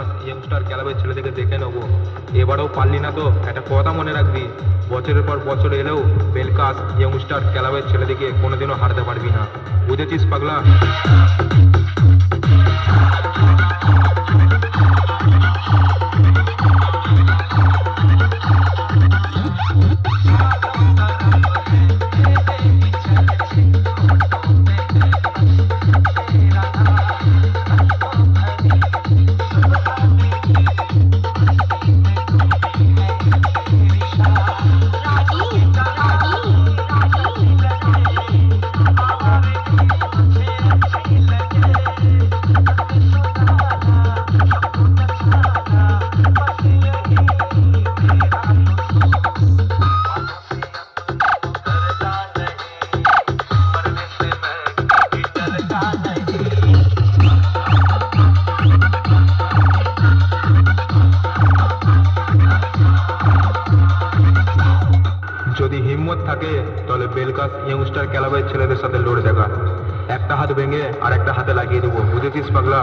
বেলকাস ইয়ংস্টার ক্লাবের ছেলেদেরকে দেখে নেবো। এবারেও পারলি না তো একটা কথা মনে রাখবি, বছরের পর বছর এলেও বেলকাস ইয়ংস্টার ক্লাবের ছেলেদেরকে কোনোদিনও হারাতে পারবি না, বুঝেছিস পাগলা? যদি হিম্মত থাকে তাহলে বেলকাস ইয়ংস্টার ক্লাবের ছেলেদের সাথে লড়ে দেখা, একটা হাত ভেঙে আর একটা হাতে লাগিয়ে দেবো, বুঝেছিস পাগলা?